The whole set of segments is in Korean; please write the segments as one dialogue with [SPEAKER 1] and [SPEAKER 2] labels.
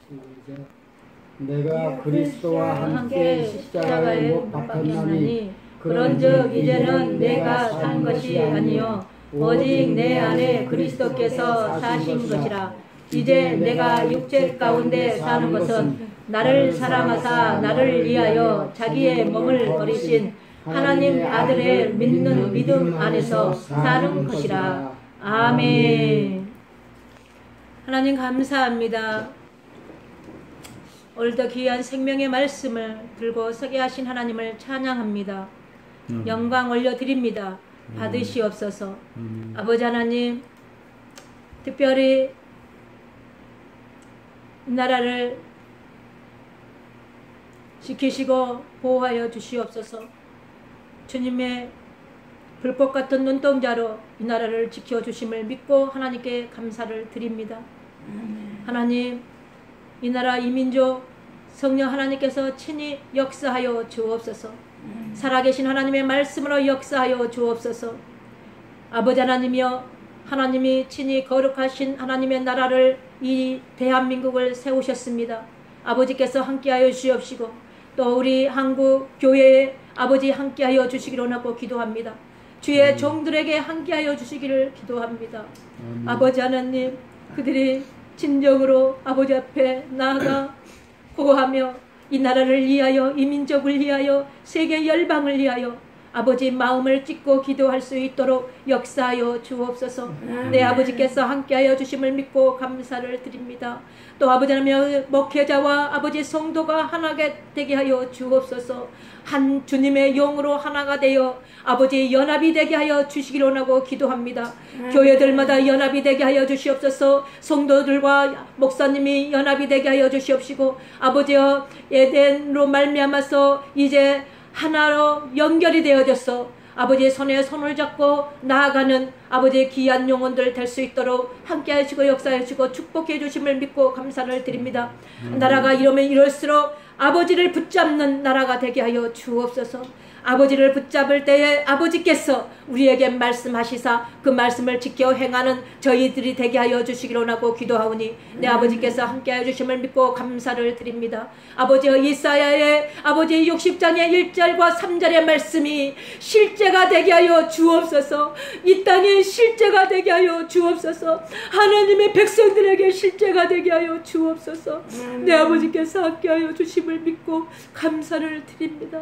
[SPEAKER 1] 시작. 내가 그리스도와 함께 십자가에 못 박혔나니 그런즉 이제는 내가 산 것이 아니요 오직 내 안에 그리스도께서 사신 것이라. 이제 내가 육체 가운데 사는 것은 나를 사랑하사 나를 위하여 자기의 몸을 버리신 하나님 아들의 믿는 믿음 안에서 사는 것이라. 아멘. 하나님 감사합니다. 오늘도 귀한 생명의 말씀을 들고 서게 하신 하나님을 찬양합니다. 영광 올려드립니다. 받으시옵소서. 아버지 하나님, 특별히 나라를 지키시고 보호하여 주시옵소서. 주님의 불꽃 같은 눈동자로 이 나라를 지켜주심을 믿고 하나님께 감사를 드립니다. 하나님, 이 나라 이 민족 성령 하나님께서 친히 역사하여 주옵소서. 살아계신 하나님의 말씀으로 역사하여 주옵소서. 아버지 하나님이여, 하나님이 친히 거룩하신 하나님의 나라를 이 대한민국을 세우셨습니다. 아버지께서 함께하여 주시옵시고 또 우리 한국 교회에 아버지 함께하여 주시기를 원하고 기도합니다. 주의 종들에게 함께하여 주시기를 기도합니다. 아버지 하나님, 그들이 진정으로 아버지 앞에 나아가 호하며 이 나라를 위하여, 이 민족을 위하여, 세계 열방을 위하여 아버지 마음을 찢고 기도할 수 있도록 역사하여 주옵소서. 내 아버지께서 함께하여 주심을 믿고 감사를 드립니다. 또 아버지 하나님, 목회자와 아버지 성도가 하나가 되게 하여 주옵소서. 한 주님의 영으로 하나가 되어 아버지 연합이 되게 하여 주시기를 원하고 기도합니다. 교회들마다 연합이 되게 하여 주시옵소서. 성도들과 목사님이 연합이 되게 하여 주시옵시고 아버지여, 에덴으로 말미암아서 이제 하나로 연결이 되어져서 아버지의 손에 손을 잡고 나아가는 아버지의 귀한 영혼들 될 수 있도록 함께 하시고 역사해 주시고 축복해 주심을 믿고 감사를 드립니다. 나라가 이러면 이럴수록 아버지를 붙잡는 나라가 되게 하여 주옵소서. 아버지를 붙잡을 때에 아버지께서 우리에게 말씀하시사 그 말씀을 지켜 행하는 저희들이 되게 하여 주시기를 원하고 기도하오니 내 아버지께서 함께하여 주심을 믿고 감사를 드립니다. 아버지, 이사야의 아버지 60장의 1절과 3절의 말씀이 실제가 되게 하여 주옵소서. 이 땅에 실제가 되게 하여 주옵소서. 하나님의 백성들에게 실제가 되게 하여 주옵소서. 내 아버지께서 함께하여 주심을 믿고 감사를 드립니다.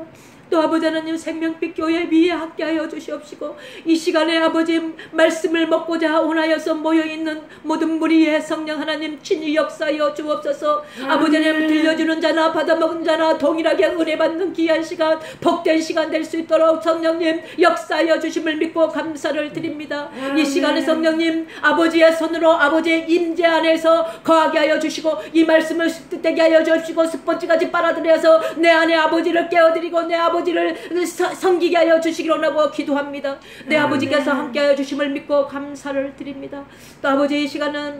[SPEAKER 1] 또 아버지 하나님, 생명빛 교회 위에 함께하여 주시옵시고 이 시간에 아버지 말씀을 먹고자 원하여서 모여있는 모든 무리의 성령 하나님 친히 역사하여 주옵소서. 아버지 하나님, 들려주는 자나 받아먹은 자나 동일하게 은혜 받는 귀한 시간, 복된 시간 될 수 있도록 성령님 역사하여 주심을 믿고 감사를 드립니다. 이 시간에 성령님 아버지의 손으로 아버지의 임재 안에서 거하게 하여 주시고 이 말씀을 습득되게 하여 주시고 스포츠까지 빨아들여서 내 안에 아버지를 깨어드리고 내 아버지를 섬기게 하여 주시기를 원하고 기도합니다. 내 아버지께서 함께하여 주심을 믿고 감사를 드립니다. 또 아버지, 이 시간은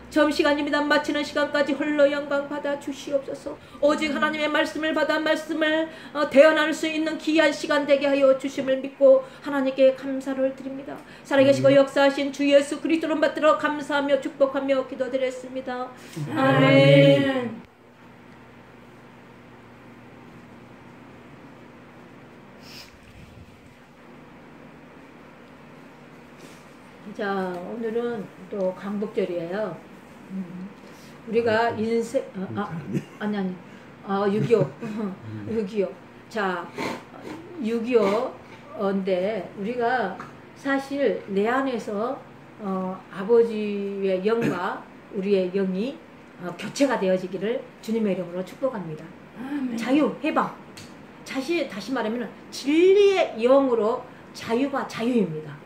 [SPEAKER 1] 점시간입니다. 마치는 시간까지 홀로 영광 받아 주시옵소서. 오직 하나님의 말씀을 받아 말씀을 대언할 수 있는 귀한 시간 되게 하여 주심을 믿고 하나님께 감사를 드립니다. 살아계시고 역사하신 주 예수 그리스도를 받들어 감사하며 축복하며 기도드렸습니다. 아멘. 자, 오늘은 또 강복절이에요. 우리가 인생, 6.25. 6.25. 자, 6.25인데, 우리가 사실 내 안에서, 아버지의 영과 우리의 영이 교체가 되어지기를 주님의 이름으로 축복합니다. 자유, 해방. 다시 말하면 진리의 영으로 자유가 자유입니다.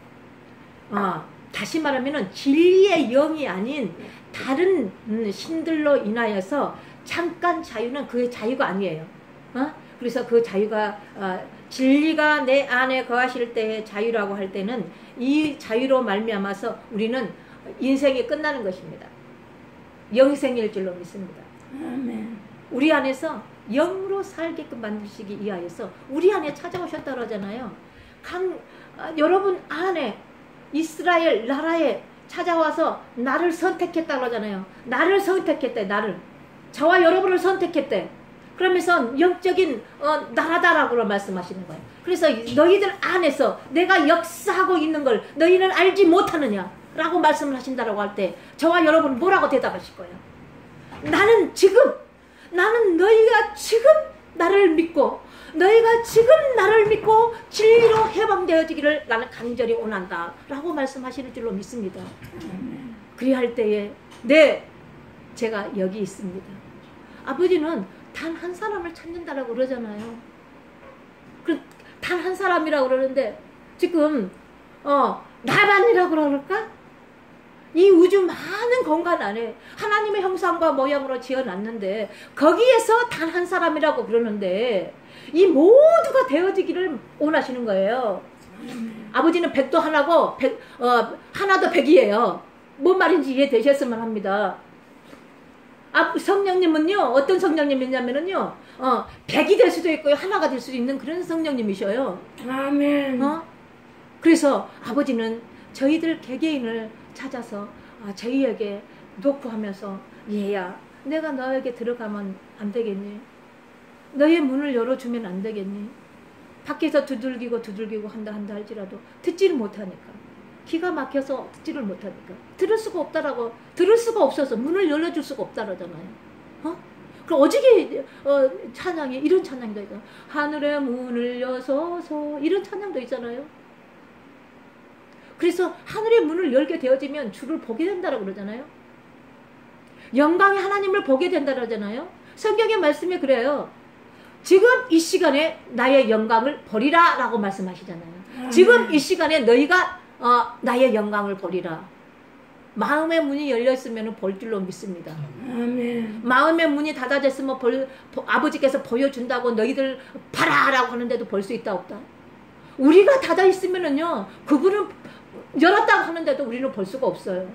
[SPEAKER 1] 다시 말하면 진리의 영이 아닌 다른 신들로 인하여서 잠깐 자유는 그 자유가 아니에요. 그래서 그 자유가 진리가 내 안에 거하실 때의 자유라고 할 때는 이 자유로 말미암아서 우리는 인생이 끝나는 것입니다. 영생일 줄로 믿습니다. 아멘. 우리 안에서 영으로 살게끔 만드시기 위하여서 우리 안에 찾아오셨다 그러잖아요. 여러분 안에 이스라엘 나라에 찾아와서 나를 선택했다 그러잖아요. 나를 선택했대. 나를. 저와 여러분을 선택했대. 그러면서 영적인 나라다라고 말씀하시는 거예요. 그래서 너희들 안에서 내가 역사하고 있는 걸 너희는 알지 못하느냐 라고 말씀을 하신다라고 할 때 저와 여러분은 뭐라고 대답하실 거예요? 나는 너희가 지금 나를 믿고 너희가 지금 나를 믿고 진리로 해방되어지기를 나는 간절히 원한다 라고 말씀하시는 줄로 믿습니다. 그리할 때에 제가 여기 있습니다. 아버지는 단 한 사람을 찾는다라고 그러잖아요. 단 한 사람이라고 그러는데 지금 나만이라고 그럴까? 이 우주 많은 공간 안에 하나님의 형상과 모양으로 지어놨는데 거기에서 단 한 사람이라고 그러는데 이 모두가 되어지기를 원하시는 거예요. 아버지는 100도 하나고 하나도 100이에요. 뭔 말인지 이해되셨으면 합니다. 성령님은요, 어떤 성령님이냐면은요, 100이 될 수도 있고요, 하나가 될 수도 있는 그런 성령님이셔요.
[SPEAKER 2] 아멘.
[SPEAKER 1] 그래서 아버지는 저희들 개개인을 찾아서 저희에게 놓고 하면서, 얘야, 내가 너에게 들어가면 안 되겠니? 너의 문을 열어주면 안 되겠니? 밖에서 두들기고 한다 할지라도 듣지를 못하니까. 기가 막혀서 듣지를 못하니까. 들을 수가 없어서 문을 열어줄 수가 없다라잖아요. 그럼 어저께 찬양에 이런 찬양도 있잖아요. 하늘의 문을 여서서 이런 찬양도 있잖아요. 그래서 하늘의 문을 열게 되어지면 주를 보게 된다라고 그러잖아요. 영광의 하나님을 보게 된다라고 하잖아요. 성경의 말씀에 그래요. 지금 이 시간에 나의 영광을 보리라 라고 말씀하시잖아요. 지금 이 시간에 너희가 나의 영광을 보리라. 마음의 문이 열려있으면 볼 줄로 믿습니다.
[SPEAKER 2] 아멘.
[SPEAKER 1] 마음의 문이 닫아졌으면 아버지께서 보여준다고 너희들 봐라라고 하는데도 볼 수 있다 없다? 우리가 닫아있으면은요, 그분은 열었다고 하는데도 우리는 볼 수가 없어요.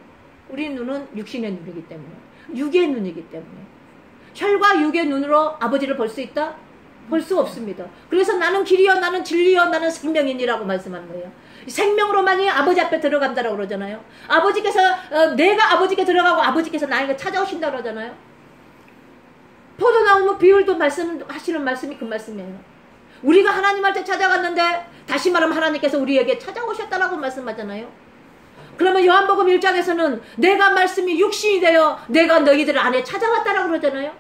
[SPEAKER 1] 우리 눈은 육신의 눈이기 때문에, 육의 눈이기 때문에. 혈과 육의 눈으로 아버지를 볼 수 있다? 볼 수 없습니다. 그래서 나는 길이요, 나는 진리요, 나는 생명이니라고 말씀하는 거예요. 생명으로만이 아버지 앞에 들어간다라고 그러잖아요. 아버지께서 내가 아버지께 들어가고 아버지께서 나에게 찾아오신다고 그러잖아요. 포도나무 비율도 하시는 말씀이 그 말씀이에요. 우리가 하나님한테 찾아갔는데 다시 말하면 하나님께서 우리에게 찾아오셨다라고 말씀하잖아요. 그러면 요한복음 1장에서는 내가 말씀이 육신이 되어 내가 너희들 안에 찾아왔다라고 그러잖아요.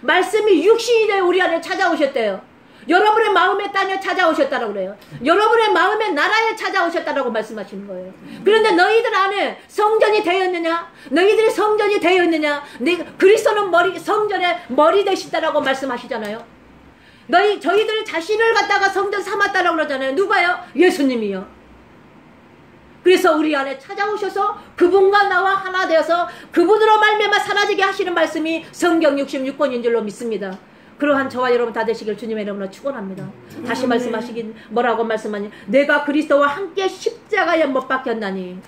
[SPEAKER 1] 말씀이 육신이 되어 우리 안에 찾아오셨대요. 여러분의 마음의 땅에 찾아오셨다라고 그래요. 여러분의 마음의 나라에 찾아오셨다라고 말씀하시는 거예요. 그런데 너희들 안에 성전이 되었느냐? 너희들이 성전이 되었느냐? 그리스도는 성전의 머리 되시다라고 말씀하시잖아요. 저희들 자신을 갖다가 성전 삼았다라고 그러잖아요. 누가요? 예수님이요. 그래서 우리 안에 찾아오셔서 그분과 나와 하나 되어서 그분으로 말미암아 사라지게 하시는 말씀이 성경 66권인 줄로 믿습니다. 그러한 저와 여러분 다 되시길 주님의 이름으로 축원합니다. 다시 말씀하시긴 뭐라고 말씀하니? 내가 그리스도와 함께 십자가에 못 박혔나니.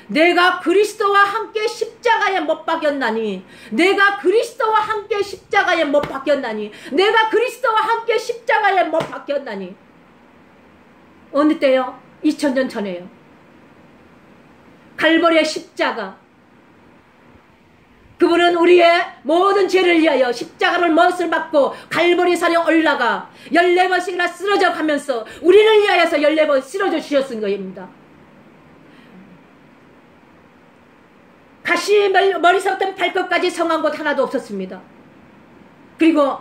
[SPEAKER 1] 내가 그리스도와 함께 십자가에 못 박혔나니. 내가 그리스도와 함께 십자가에 못 박혔나니. 내가 그리스도와 함께 십자가에 못 박혔나니. 어느 때요? 2000년 전에요. 갈보리의 십자가. 그분은 우리의 모든 죄를 위하여 십자가를 못을 받고 갈보리 산에 올라가 14번씩이나 쓰러져 가면서 우리를 위하여서 14번 쓰러져 주셨은 것입니다. 가시 머리서부터 발끝까지 성한 곳 하나도 없었습니다. 그리고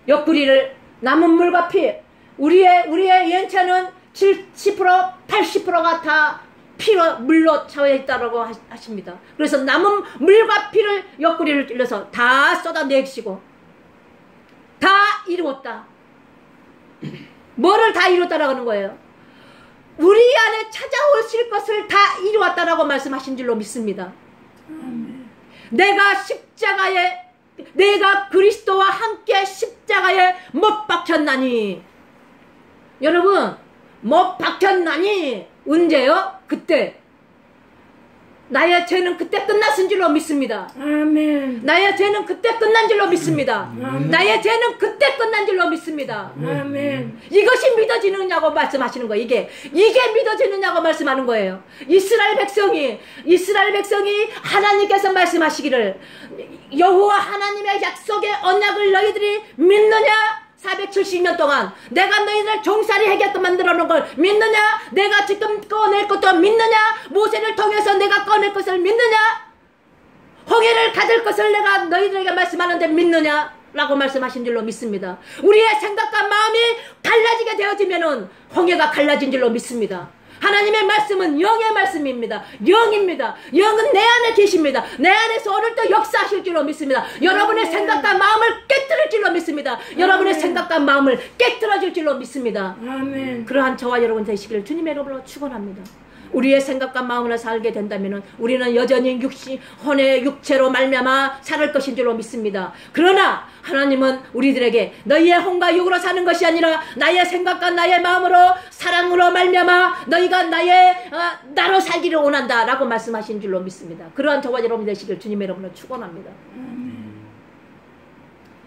[SPEAKER 1] 옆구리를 남은 물과 피, 우리의 연체는 70% 80%가 다 피로 물로 차여 있다라고 하십니다. 그래서 남은 물과 피를 옆구리를 찔러서 다 쏟아내시고 다 이루었다. 뭐를 다 이뤘다라고 하는 거예요? 우리 안에 찾아오실 것을 다 이루었다라고 말씀하신 줄로 믿습니다. 내가 그리스도와 함께 십자가에 못 박혔나니. 여러분, 못 박혔나니 언제요? 그때. 나의 죄는 그때 끝났은 줄로 믿습니다.
[SPEAKER 2] 아멘.
[SPEAKER 1] 나의 죄는 그때 끝난 줄로 믿습니다.
[SPEAKER 2] 아멘.
[SPEAKER 1] 나의 죄는 그때 끝난 줄로 믿습니다.
[SPEAKER 2] 아멘.
[SPEAKER 1] 이것이 믿어지느냐고 말씀하시는 거예요. 이게 믿어지느냐고 말씀하는 거예요. 이스라엘 백성이 하나님께서 말씀하시기를 여호와 하나님의 약속의 언약을 너희들이 믿느냐? 470년 동안 내가 너희들 종살이 하게끔 만들어 놓은 걸 믿느냐? 내가 지금 꺼낼 것도 믿느냐? 모세를 통해서 내가 꺼낼 것을 믿느냐? 홍해를 가질 것을 내가 너희들에게 말씀하는데 믿느냐? 라고 말씀하신 줄로 믿습니다. 우리의 생각과 마음이 달라지게 되어지면은 홍해가 갈라진 줄로 믿습니다. 하나님의 말씀은 영의 말씀입니다. 영입니다. 영은 내 안에 계십니다. 내 안에서 오늘도 역사하실 줄로 믿습니다. 여러분의 생각과 마음을 깨뜨릴 줄로 믿습니다. 여러분의 생각과 마음을 깨뜨려질 줄로 믿습니다.
[SPEAKER 2] 아멘.
[SPEAKER 1] 그러한 저와 여러분 되시기를 주님의 이름으로 축원합니다. 우리의 생각과 마음으로 살게 된다면 우리는 여전히 혼의 육체로 말미암아 살 것인 줄로 믿습니다. 그러나 하나님은 우리들에게 너희의 혼과 육으로 사는 것이 아니라 나의 생각과 나의 마음으로 사랑으로 말미암아 너희가 나로 살기를 원한다 라고 말씀하신 줄로 믿습니다. 그러한 저와 여러분 되시길 주님의 이름으로 축원합니다.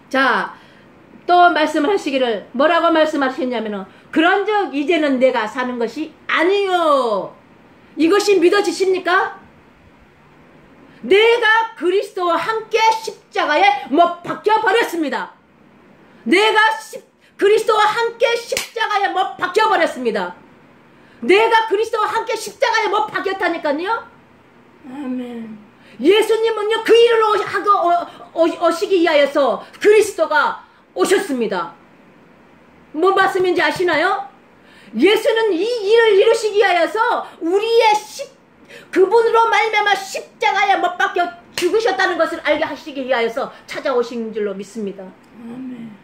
[SPEAKER 1] 자, 또 말씀을 하시기를 뭐라고 말씀하셨냐면은 그런즉 이제는 내가 사는 것이 아니요. 이것이 믿어지십니까? 내가 그리스도와 함께 십자가에 못 박혀버렸습니다. 내가 그리스도와 함께 십자가에 못 박혀버렸습니다. 내가 그리스도와 함께 십자가에 못 박혔다니까요.
[SPEAKER 2] 아멘.
[SPEAKER 1] 예수님은요 그 일을 오시기 위하여서 그리스도가 오셨습니다. 뭔 말씀인지 아시나요? 예수는 이 일을 이루시기 위하여서 그분으로 말미암아 십자가에 못 박혀 죽으셨다는 것을 알게 하시기 위하여서 찾아오신 줄로 믿습니다.
[SPEAKER 2] 아멘.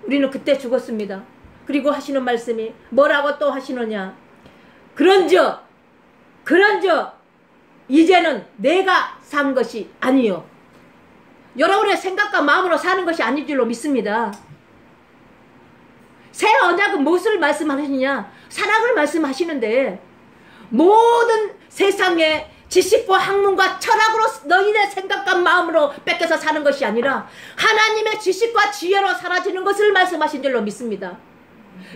[SPEAKER 1] 우리는 그때 죽었습니다. 그리고 하시는 말씀이 뭐라고 또 하시느냐? 그런즉 이제는 내가 산 것이 아니요. 여러분의 생각과 마음으로 사는 것이 아닌 줄로 믿습니다. 새 언약은 무엇을 말씀하시느냐? 사랑을 말씀하시는데 모든 세상의 지식과 학문과 철학으로 너희의 생각과 마음으로 뺏겨서 사는 것이 아니라 하나님의 지식과 지혜로 사라지는 것을 말씀하신 줄로 믿습니다.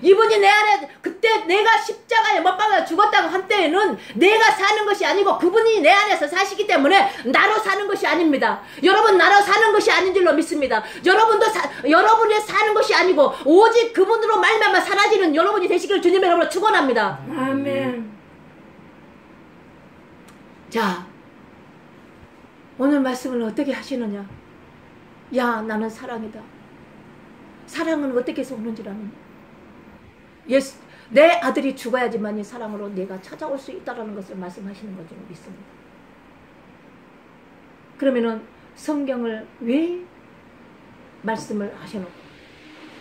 [SPEAKER 1] 이분이 내 안에 그때 내가 십자가에 못 박아 죽었다고 한 때에는 내가 사는 것이 아니고 그분이 내 안에서 사시기 때문에 나로 사는 것이 아닙니다. 여러분 나로 사는 것이 아닌 줄로 믿습니다. 여러분도 여러분이 사는 것이 아니고 오직 그분으로 말미암아 사라지는 여러분이 되시기를 주님의 이름으로 축원합니다.
[SPEAKER 2] 아멘.
[SPEAKER 1] 자, 오늘 말씀을 어떻게 하시느냐? 야, 나는 사랑이다. 사랑은 어떻게 해서 오는지라면 내 아들이 죽어야지만 이 사랑으로 내가 찾아올 수 있다는 것을 말씀하시는 것으로 믿습니다. 그러면은 성경을 왜 말씀을 하셔놓고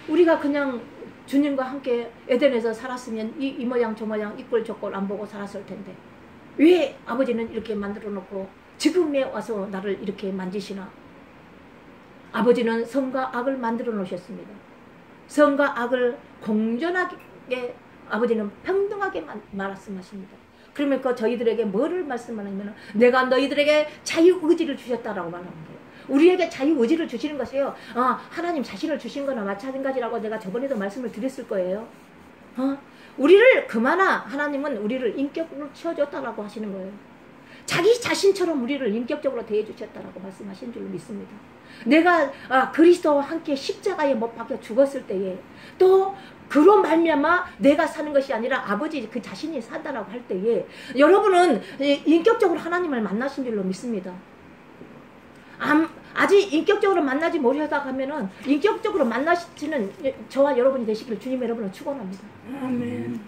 [SPEAKER 1] 우리가 그냥 주님과 함께 에덴에서 살았으면 이 모양 저 모양 이꼴 저꼴 안 보고 살았을 텐데 왜 아버지는 이렇게 만들어 놓고 지금에 와서 나를 이렇게 만지시나? 아버지는 선과 악을 만들어 놓으셨습니다. 선과 악을 공존하게 아버지는 평등하게 말씀하십니다. 그러면 저희들에게 뭐를 말씀하냐면 내가 너희들에게 자유의지를 주셨다라고 말하는 거예요. 우리에게 자유의지를 주시는 것이에요. 하나님 자신을 주신 거나 마찬가지라고 내가 저번에도 말씀을 드렸을 거예요. 우리를 하나님은 우리를 인격으로 채워줬다라고 하시는 거예요. 자기 자신처럼 우리를 인격적으로 대해주셨다라고 말씀하신 줄로 믿습니다. 내가 그리스도와 함께 십자가에 못 박혀 죽었을 때에 또 그로 말미암아 내가 사는 것이 아니라 아버지 그 자신이 산다라고 할 때에 여러분은 인격적으로 하나님을 만나신 줄로 믿습니다. 아직 인격적으로 만나지 못하다가 하면은 인격적으로 만나시는 저와 여러분이 되시기를 주님의 여러분을 축원합니다.
[SPEAKER 2] 아멘.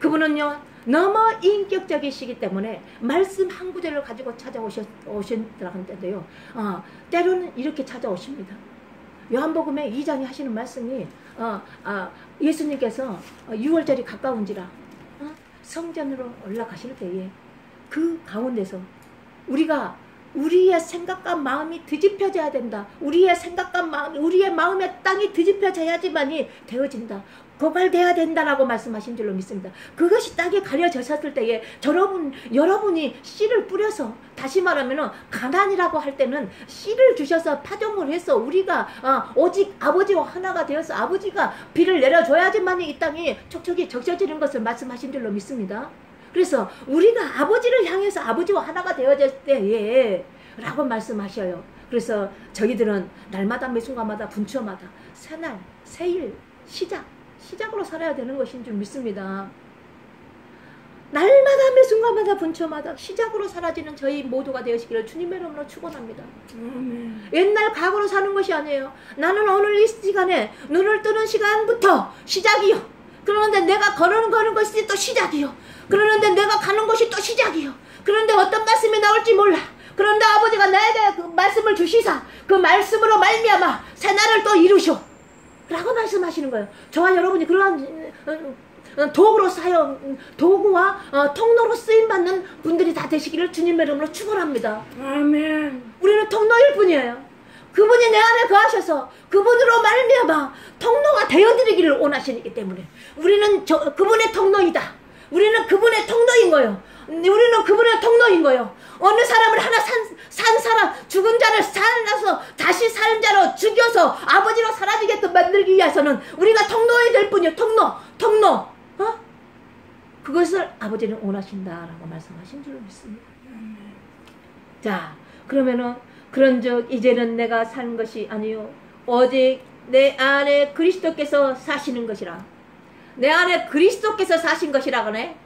[SPEAKER 1] 그분은요 너무 인격적이시기 때문에 말씀 한 구절을 가지고 찾아오신다는데요. 때로는 이렇게 찾아오십니다. 요한복음에 2장에 하시는 말씀이 예수님께서 6월절이 가까운지라 성전으로 올라가실 때에 그 가운데서 우리의 생각과 마음이 뒤집혀져야 된다. 우리의 생각과 마음, 우리의 마음의 땅이 뒤집혀져야지만이 되어진다. 고갈돼야 된다라고 말씀하신 줄로 믿습니다. 그것이 땅에 가려졌을 때에 여러분이 씨를 뿌려서 다시 말하면은 가난이라고 할 때는 씨를 주셔서 파종을 해서 우리가 오직 아버지와 하나가 되어서 아버지가 비를 내려줘야지만이 이 땅이 촉촉이 적셔지는 것을 말씀하신 줄로 믿습니다. 그래서 우리가 아버지를 향해서 아버지와 하나가 되어질 때에 라고 말씀하셔요. 그래서 저희들은 날마다 매 순간마다 분초마다 새날, 새일, 시작으로 살아야 되는 것인 줄 믿습니다. 날마다 매 순간마다 분초마다 시작으로 사라지는 저희 모두가 되시기를 주님의 이름으로 축원합니다. 옛날 과거로 사는 것이 아니에요. 나는 오늘 이 시간에 눈을 뜨는 시간부터 시작이요. 그러는데 내가 걸어가는 것이 또 시작이요. 그러는데 내가 가는 것이 또 시작이요. 그런데 어떤 말씀이 나올지 몰라. 그런데 아버지가 나에게 그 말씀을 주시사 그 말씀으로 말미암아 새날을 또 이루시오 라고 말씀하시는 거예요. 저와 여러분이 그러한 도구와 통로로 쓰임받는 분들이 다 되시기를 주님의 이름으로 축원합니다.
[SPEAKER 2] 아멘.
[SPEAKER 1] 우리는 통로일 뿐이에요. 그분이 내 안에 거하셔서 그분으로 말미암아 통로가 되어드리기를 원하시기 때문에 우리는 그분의 통로이다. 우리는 그분의 통로인 거예요. 우리는 그분의 통로인 거예요. 어느 사람을 하나 산 사람, 죽은 자를 살아서 다시 사는 자로 죽여서 아버지로 사라지게끔 만들기 위해서는 우리가 통로해야 될 뿐이에요. 통로. 그것을 아버지는 원하신다라고 말씀하신 줄 믿습니다. 자, 그러면은 그런즉 이제는 내가 사는 것이 아니요 오직 내 안에 그리스도께서 사시는 것이라. 내 안에 그리스도께서 사신 것이라 그러네.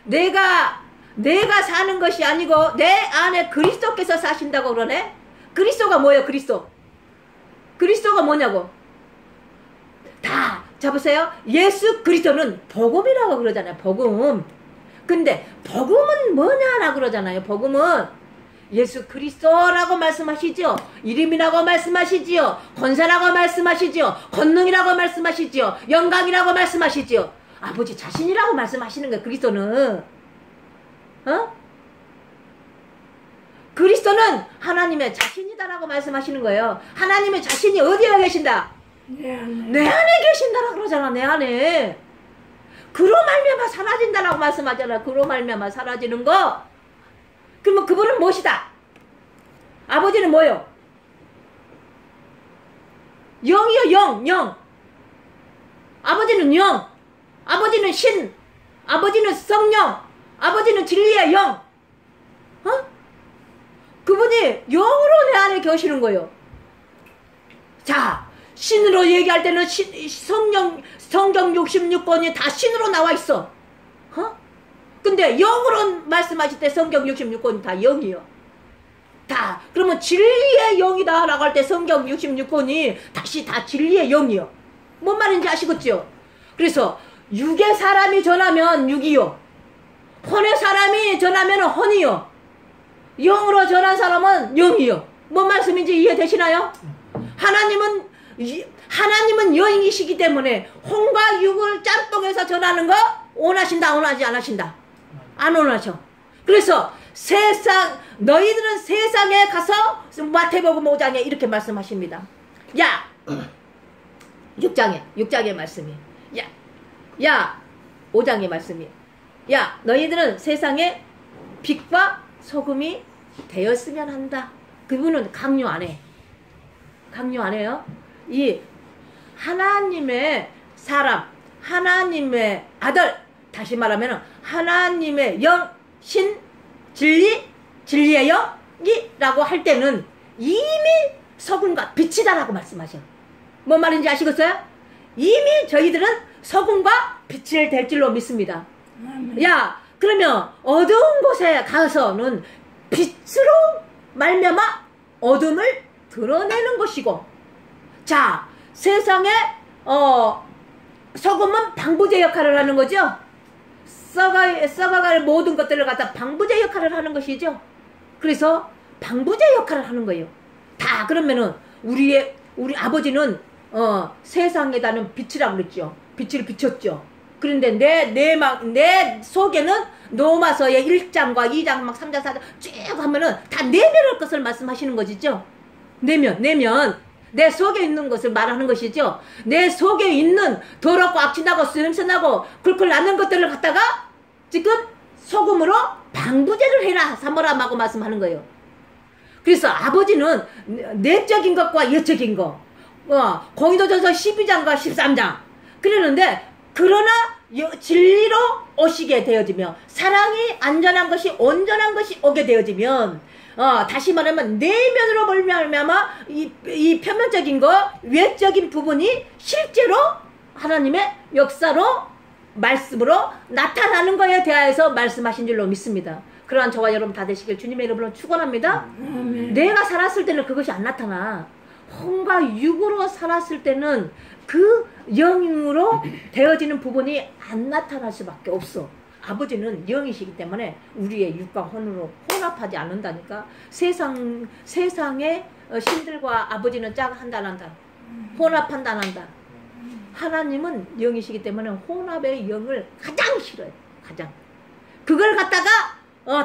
[SPEAKER 1] 내가 사는 것이 아니고 내 안에 그리스도께서 사신다고 그러네. 그리스도가 뭐예요? 그리스도가 뭐냐고. 다 잡으세요. 예수 그리스도는 복음이라고 그러잖아요. 복음. 근데 복음은 뭐냐라고 그러잖아요. 복음은 예수 그리스도라고 말씀하시죠. 이름이라고 말씀하시지요. 권세라고 말씀하시지요. 권능이라고 말씀하시지요. 영광이라고 말씀하시지요. 아버지 자신이라고 말씀하시는 거예요. 그리스도는. 그리스도는 하나님의 자신이다라고 말씀하시는 거예요. 하나님의 자신이 어디에 계신다? 내 안에 계신다라고 그러잖아. 내 안에. 그로 말미암아 사라진다라고 말씀하잖아. 그로 말미암아 사라지는 거. 그러면 그분은 무엇이다? 아버지는 뭐요? 영이요. 영. 아버지는 영. 아버지는 신. 아버지는 성령. 아버지는 진리의 영. 그분이 영으로 내 안에 계시는 거예요. 자, 신으로 얘기할 때는 성경 66권이 다 신으로 나와 있어. 근데 영으로 말씀하실 때 성경 66권이 다 영이요. 다. 그러면 진리의 영이다 라고 할 때 성경 66권이 다시 다 진리의 영이요. 뭔 말인지 아시겠죠? 그래서 육의 사람이 전하면 육이요. 혼의 사람이 전하면 혼이요. 영으로 전한 사람은 영이요. 뭔 말씀인지 이해되시나요? 하나님은 영이시기 때문에 혼과 육을 짬뽕해서 전하는 거 원하신다, 원하지 않으신다? 안 원하셔. 그래서 너희들은 세상에 가서 마태복음 5장에 이렇게 말씀하십니다. 야, 6장의 말씀이. 야, 5장의 말씀이. 야, 너희들은 세상에 빛과 소금이 되었으면 한다. 그분은 강요 안 해. 강요 안 해요. 이 하나님의 사람, 하나님의 아들, 다시 말하면 하나님의 영, 신, 진리의 영이라고 할 때는 이미 소금과 빛이다라고 말씀하셔. 뭔 말인지 아시겠어요? 이미 저희들은 소금과 빛을 될 줄로 믿습니다. 야, 그러면 어두운 곳에 가서는 빛으로 말미암아 어둠을 드러내는 것이고, 자, 세상에 소금은 방부제 역할을 하는 거죠. 썩어갈 모든 것들을 갖다 방부제 역할을 하는 것이죠. 그래서 방부제 역할을 하는 거예요. 다. 그러면은 우리 아버지는 세상에다는 빛이라고 그랬죠. 빛을 비췄죠. 그런데 내 속에는 로마서의 1장과 2장 막 3장 4장 쭉 하면은 다 내면의 것을 말씀하시는 것이죠. 내면 내 속에 있는 것을 말하는 것이죠. 내 속에 있는 더럽고 악취나고 냄새나고 쿨쿨 나는 것들을 갖다가 지금 소금으로 방부제를 해라 사모라마고 말씀하는 거예요. 그래서 아버지는 내적인 것과 영적인 것, 고린도전서 12장과 13장 그러는데, 그러나 진리로 오시게 되어지며 사랑이 안전한 것이 온전한 것이 오게 되어지면 다시 말하면 내면으로 말미암아 이 표면적인 거, 외적인 부분이 실제로 하나님의 역사로, 말씀으로 나타나는 거에 대하여서 말씀하신 줄로 믿습니다. 그러한 저와 여러분 다 되시길 주님의 이름으로 축원합니다. 내가 살았을 때는 그것이 안 나타나. 혼과 육으로 살았을 때는 그 영으로 되어지는 부분이 안 나타날 수밖에 없어. 아버지는 영이시기 때문에 우리의 육과 혼으로 혼합하지 않는다니까. 세상의 신들과 아버지는 짝한다 혼합한다 한다. 하나님은 영이시기 때문에 혼합의 영을 가장 싫어해요. 가장. 그걸 갖다가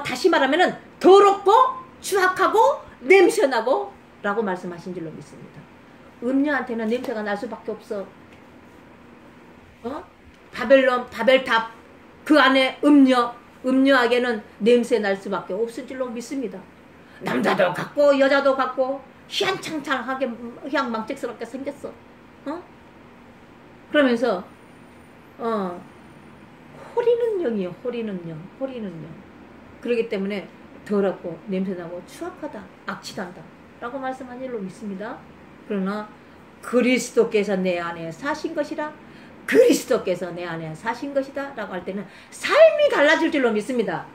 [SPEAKER 1] 다시 말하면은 더럽고 추악하고 냄새나고 라고 말씀하신 줄로 믿습니다. 음녀한테는 냄새가 날 수밖에 없어. 바벨탑 그 안에 음녀에게는 냄새 날 수밖에 없을 줄로 믿습니다. 남자도 같고 여자도 같고 희한창창하게 희한망측스럽게 생겼어. 그러면서 호리는 영이에요. 호리는 영. 그렇기 때문에 더럽고 냄새나고 추악하다, 악취난다 라고 말씀한 일로 믿습니다. 그러나 그리스도께서 내 안에 사신 것이라, 그리스도께서 내 안에 사신 것이다 라고 할 때는 삶이 달라질 줄로 믿습니다.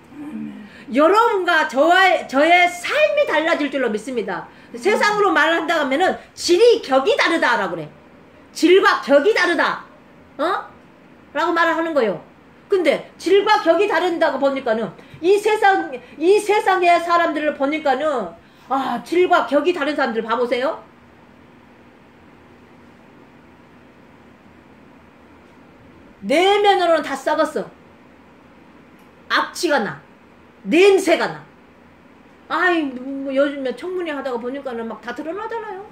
[SPEAKER 1] 여러분과 저의 삶이 달라질 줄로 믿습니다. 세상으로 말한다 하면은 질이 격이 다르다 라고 그래. 질과 격이 다르다 라고 말을 하는 거예요. 근데 질과 격이 다른다고 보니까는 이 세상의 사람들을 보니까는 질과 격이 다른 사람들 봐보세요. 내면으로는 다 썩었어. 악취가 나. 냄새가 나. 뭐 요즘에 청문회 하다가 보니까는 막 다 드러나잖아요.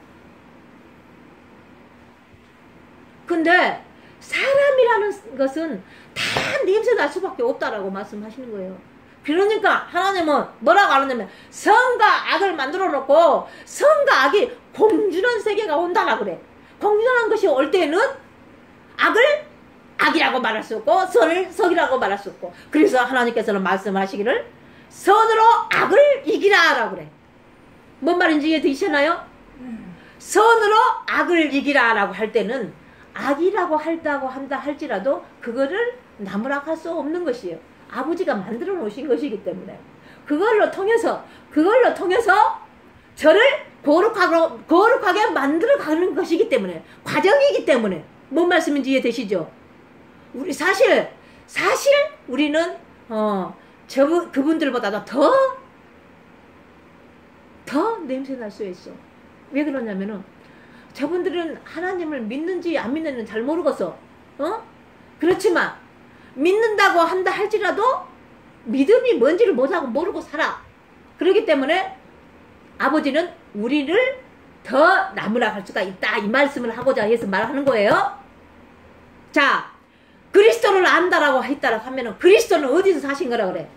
[SPEAKER 1] 근데 사람이라는 것은 다 냄새 날 수밖에 없다라고 말씀하시는 거예요. 그러니까 하나님은 뭐라고 하느냐면 선과 악을 만들어 놓고 선과 악이 공존한 세계가 온다라고 그래. 공존한 것이 올 때는 악을 악이라고 말할 수 없고 선을 선이라고 말할 수 없고, 그래서 하나님께서는 말씀하시기를 선으로 악을 이기라 라고 그래. 뭔 말인지 이해되시나요? 선으로 악을 이기라 라고 할 때는 악이라고 한다 할지라도 그거를 나무라고 할 수 없는 것이에요. 아버지가 만들어 놓으신 것이기 때문에 그걸로 통해서 저를 거룩하게 만들어 가는 것이기 때문에, 과정이기 때문에. 뭔 말씀인지 이해되시죠? 우리 사실 우리는 그분들보다도 더 냄새 날 수 있어. 왜 그러냐면은 저분들은 하나님을 믿는지 안 믿는지는 잘 모르겠어. 그렇지만 믿는다고 한다 할지라도 믿음이 뭔지를 모르고 살아. 그렇기 때문에 아버지는 우리를 더 나무라 할 수가 있다, 이 말씀을 하고자 해서 말하는 거예요. 자, 그리스도를 안다라고 했다라고 하면은 그리스도는 어디서 사신 거라 그래?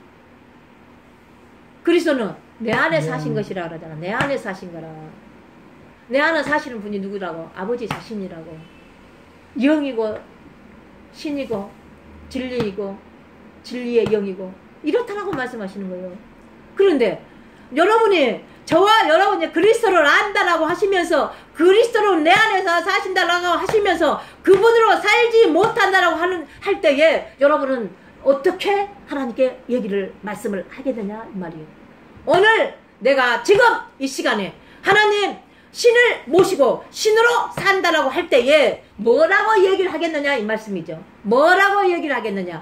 [SPEAKER 1] 그리스도는 내 안에 사신 것이라 그러잖아. 내 안에 사신 거라. 내 안에 사시는 분이 누구라고? 아버지 자신이라고. 영이고 신이고 진리이고 진리의 영이고 이렇다라고 말씀하시는 거예요. 그런데 저와 여러분이 그리스도를 안다라고 하시면서, 그리스도로 내 안에서 사신다라고 하시면서 그분으로 살지 못한다라고 할 때에 여러분은 어떻게 하나님께 말씀을 하게 되냐 이 말이에요. 오늘 내가 지금 이 시간에 하나님 신을 모시고 신으로 산다라고 할 때에 뭐라고 얘기를 하겠느냐 이 말씀이죠. 뭐라고 얘기를 하겠느냐?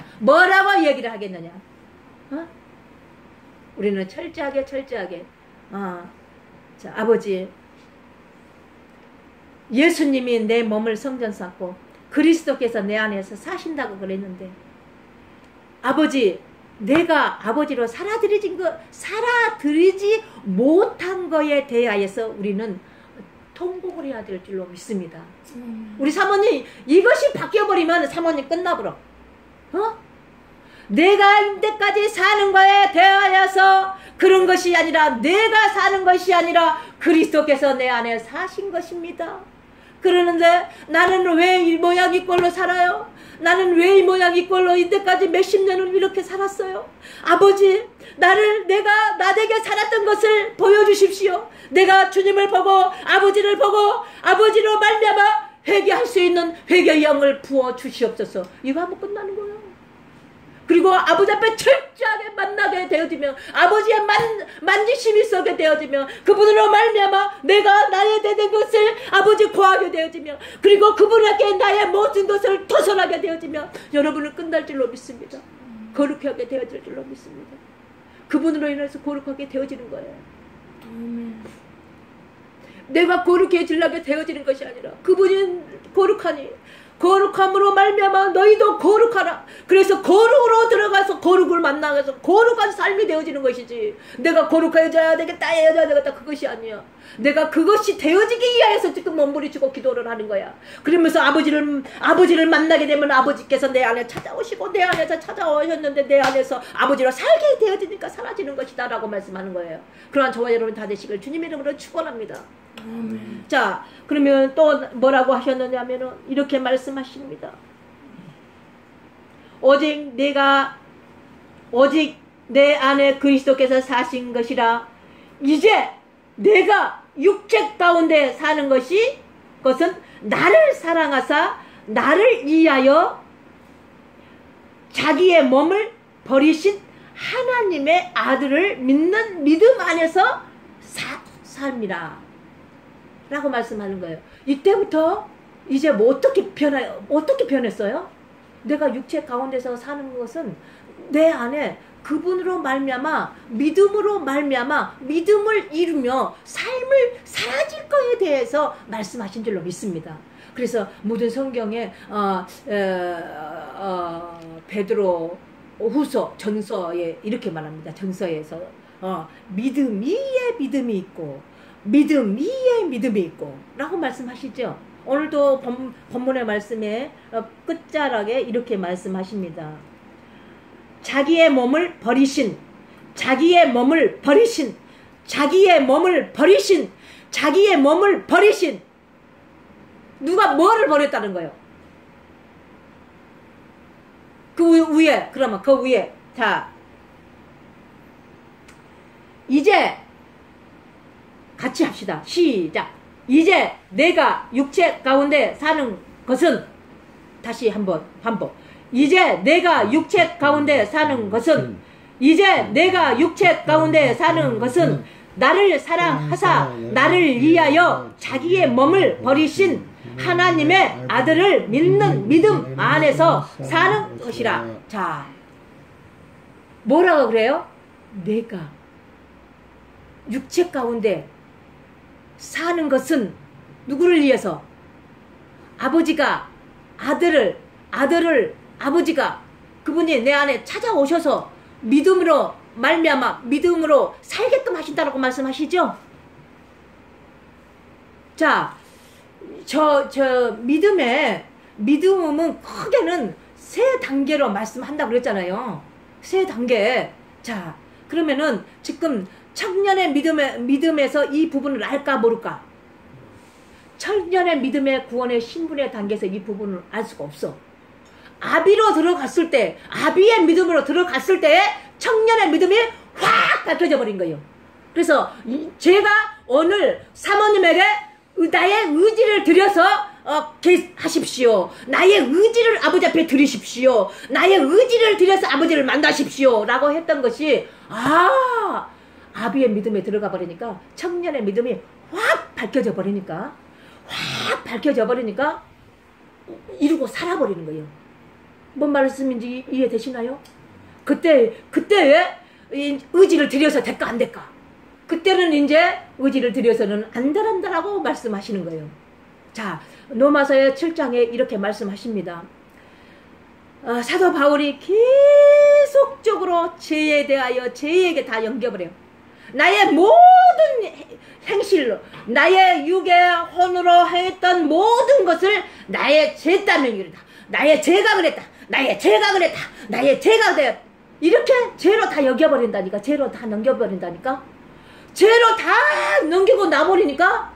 [SPEAKER 1] 우리는 철저하게 자, 아버지, 예수님이 내 몸을 성전 쌓고 그리스도께서 내 안에서 사신다고 그랬는데, 아버지, 내가 아버지로 살아들이지 못한 거에 대하여서 우리는 통곡을 해야 될 줄로 믿습니다. 우리 사모님, 이것이 바뀌어버리면 사모님 끝나버려. 내가 인때까지 사는 거에 대하여서 그런 것이 아니라, 내가 사는 것이 아니라 그리스도께서 내 안에 사신 것입니다. 그러는데 나는 왜 이 모양 이 꼴로 살아요? 나는 왜 이 모양 이 꼴로 이때까지 몇십 년을 이렇게 살았어요? 아버지, 내가 살았던 것을 보여주십시오. 내가 주님을 보고 아버지를 보고 아버지로 말미암아 회개할 수 있는 회개의 영을 부어 주시옵소서. 이거 하면 끝나는 거예요. 그리고 아버지 앞에 철저하게 만나게 되어지며 아버지의 만지심이 썩게 되어지며 그분으로 말미암아 내가 나의 되는 것을 아버지 구하게 되어지며 그리고 그분에게 나의 모든 것을 토설하게 되어지며 여러분은 끝날 줄로 믿습니다. 거룩하게 되어질 줄로 믿습니다. 그분으로 인해서 거룩하게 되어지는 거예요. 내가 거룩해지려게 되어지는 것이 아니라 그분이 거룩하니 거룩함으로 말미암아 너희도 거룩하라. 그래서 거룩으로 들어가서 거룩을 만나서 거룩한 삶이 되어지는 것이지 내가 거룩해져야 되겠다 해야 되겠다 그것이 아니야. 내가 그것이 되어지기 위하여서 지금 몸부림치고 기도를 하는 거야. 그러면서 아버지를 만나게 되면 아버지께서 내 안에 찾아오시고 내 안에서 찾아오셨는데 내 안에서 아버지로 살게 되어지니까 사라지는 것이다 라고 말씀하는 거예요. 그러한 저와 여러분 다 되시길 주님 이름으로 축원합니다. 자, 그러면 또 뭐라고 하셨느냐면은 이렇게 말씀하십니다. 오직 내 안에 그리스도께서 사신 것이라. 이제 내가 육체 가운데 사는 것은 나를 사랑하사 나를 위하여 자기의 몸을 버리신 하나님의 아들을 믿는 믿음 안에서 삶이라 라고 말씀하는 거예요. 이때부터 이제 뭐 어떻게 변했어요? 내가 육체 가운데서 사는 것은 내 안에 그분으로 말미암아 믿음으로 말미암아 믿음을 이루며 삶을 살아질 거에 대해서 말씀하신 줄로 믿습니다. 그래서 모든 성경에 베드로 후서 전서에 이렇게 말합니다. 전서에서 믿음 위에 믿음이 있고 믿음 위에 믿음이 있고 라고 말씀하시죠. 오늘도 본문의 말씀에 끝자락에 이렇게 말씀하십니다. 자기의 몸을 버리신 누가 뭐를 버렸다는 거예요? 그 위에 그러면 그 위에 자 이제 같이 합시다. 시작. 이제 내가 육체 가운데 사는 것은 다시 한번 반복. 이제 내가 육체 가운데 사는 것은 나를 사랑하사 나를 위하여 자기의 몸을 버리신 하나님의 아들을 믿는 믿음 안에서 사는 것이라. 자, 뭐라고 그래요? 내가 육체 가운데 사는 것은 누구를 위해서? 아버지가 아버지가 그분이 내 안에 찾아오셔서 믿음으로 말미암아 믿음으로 살게끔 하신다라고 말씀하시죠. 자, 믿음은 크게는 세 단계로 말씀한다고 그랬잖아요. 세 단계. 자, 그러면은 지금 청년의 믿음에서 이 부분을 알까 모를까? 청년의 믿음의 구원의 신분의 단계에서 이 부분을 알 수가 없어. 아비로 들어갔을 때, 아비의 믿음으로 들어갔을 때 청년의 믿음이 확 밝혀져 버린 거예요. 그래서 제가 오늘 사모님에게 나의 의지를 들여서 하십시오. 나의 의지를 아버지 앞에 드리십시오. 나의 의지를 들여서 아버지를 만나십시오. 라고 했던 것이 아비의 믿음에 들어가 버리니까 청년의 믿음이 확 밝혀져 버리니까 이루고 살아버리는 거예요. 뭔 말씀인지 이해되시나요? 그때 왜 의지를 들여서 될까 안 될까? 그때는 이제 의지를 들여서는 안 된다라고 말씀하시는 거예요. 자, 로마서의 7장에 이렇게 말씀하십니다. 사도 바울이 계속적으로 죄에 대하여 죄에게 다 연결을 해요. 나의 모든 행실로 나의 육의 혼으로 했던 모든 것을 나의 죄 때문에 이르다. 나의 죄가 그랬다. 이렇게 죄로 다 여겨버린다니까. 죄로 다 넘겨버린다니까. 죄로 다 넘기고 나버리니까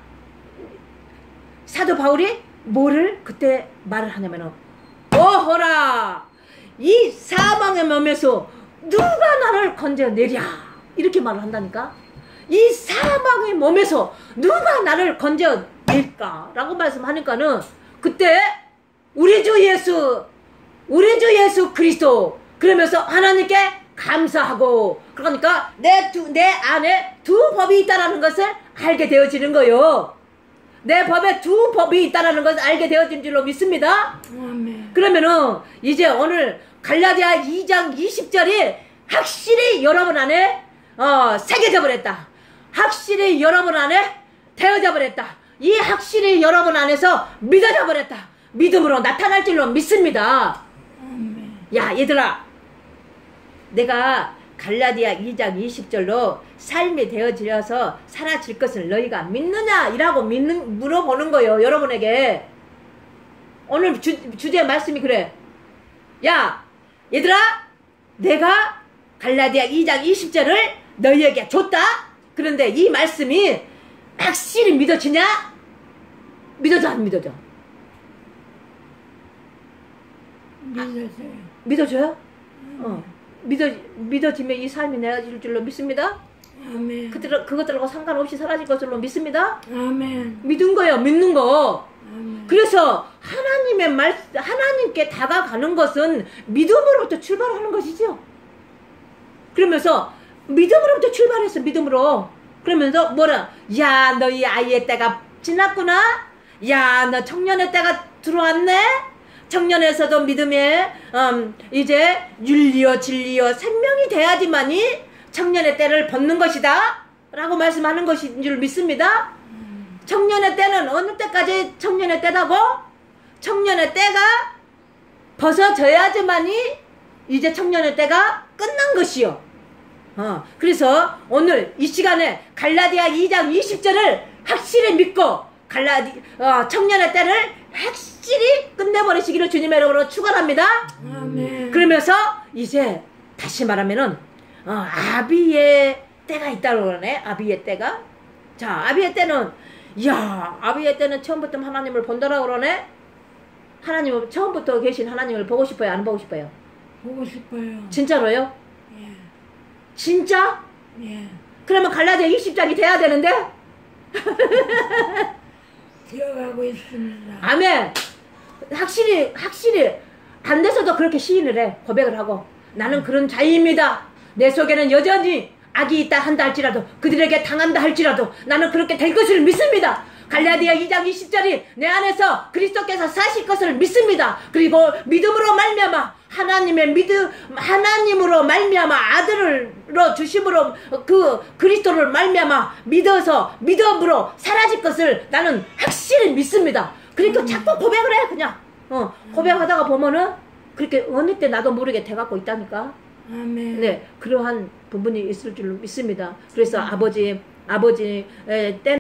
[SPEAKER 1] 사도 바울이 뭐를 그때 말을 하냐면은 오호라 이 사망의 몸에서 누가 나를 건져내랴 이렇게 말을 한다니까. 이 사망의 몸에서 누가 나를 건져낼까 라고 말씀하니까는 그때 우리 주 예수 그리스도 그러면서 하나님께 감사하고 그러니까 내 안에 두 법이 있다라는 것을 알게 되어지는 거요. 내 법에 두 법이 있다라는 것을 알게 되어진 줄로 믿습니다.
[SPEAKER 2] 아멘.
[SPEAKER 1] 그러면은 이제 오늘 갈라디아 2장 20절이 확실히 여러분 안에 새겨져 버렸다. 확실히 여러분 안에 되어져 버렸다. 이 확실히 여러분 안에서 믿어져 버렸다. 믿음으로 나타날 줄로 믿습니다.
[SPEAKER 2] 아멘.
[SPEAKER 1] 야 얘들아, 내가 갈라디아 2장 20절로 삶이 되어지려서 사라질 것을 너희가 믿느냐 이라고 물어보는 거예요. 여러분에게 오늘 주제 말씀이 그래. 야 얘들아, 내가 갈라디아 2장 20절을 너희에게 줬다. 그런데 이 말씀이 확실히 믿어지냐? 믿어져 안 믿어져?
[SPEAKER 2] 믿으세요.
[SPEAKER 1] 믿어져요? 믿어지면 이 삶이 내어질 줄로 믿습니다.
[SPEAKER 2] 아멘.
[SPEAKER 1] 그것들하고 상관없이 사라질 것으로 믿습니다.
[SPEAKER 2] 아멘.
[SPEAKER 1] 믿은 거예요. 믿는 거.
[SPEAKER 2] 아멘.
[SPEAKER 1] 그래서 하나님께 다가가는 것은 믿음으로부터 출발하는 것이죠. 그러면서 믿음으로부터 출발했어. 믿음으로. 그러면서 뭐라? 야 너희 아이의 때가 지났구나. 야 너 청년의 때가 들어왔네. 청년에서도 믿음에 이제 윤리요 진리요 생명이 돼야지만이 청년의 때를 벗는 것이다 라고 말씀하는 것인 줄 믿습니다. 청년의 때는 어느 때까지 청년의 때다고? 청년의 때가 벗어져야지만이 이제 청년의 때가 끝난 것이요. 그래서 오늘 이 시간에 갈라디아 2장 20절을 확실히 믿고 청년의 때를 확실히 끝내버리시기를 주님의 이름으로 축원합니다.
[SPEAKER 2] 아멘.
[SPEAKER 1] 그러면서 이제 다시 말하면은 아비의 때가 있다고 그러네. 아비의 때가. 자, 아비의 때는 아비의 때는 처음부터 하나님을 본다라고 그러네. 하나님을 처음부터 계신 하나님을 보고 싶어요? 안 보고 싶어요?
[SPEAKER 2] 보고 싶어요.
[SPEAKER 1] 진짜로요?
[SPEAKER 2] 예.
[SPEAKER 1] 진짜?
[SPEAKER 2] 예.
[SPEAKER 1] 그러면 갈라디아 20장이 돼야 되는데?
[SPEAKER 2] 되어가고 있습니다.
[SPEAKER 1] 아멘. 확실히 안 돼서도 그렇게 시인을 해. 고백을 하고 나는 그런 자입니다. 내 속에는 여전히 악이 있다 한다 할지라도 그들에게 당한다 할지라도 나는 그렇게 될 것을 믿습니다. 갈라디아 2장 20절이 내 안에서 그리스도께서 사실 것을 믿습니다. 그리고 믿음으로 말미암아 하나님으로 말미암아 아들로 주심으로 그 그리스도를 말미암아 믿음으로 사라질 것을 나는 확실히 믿습니다. 그러니까 자꾸 고백을 해. 그냥 고백하다가 보면은 그렇게 어느 때 나도 모르게 돼갖고 있다니까.
[SPEAKER 2] 아멘.
[SPEAKER 1] 네, 그러한 부분이 있을 줄로 믿습니다. 그래서 아버지의 때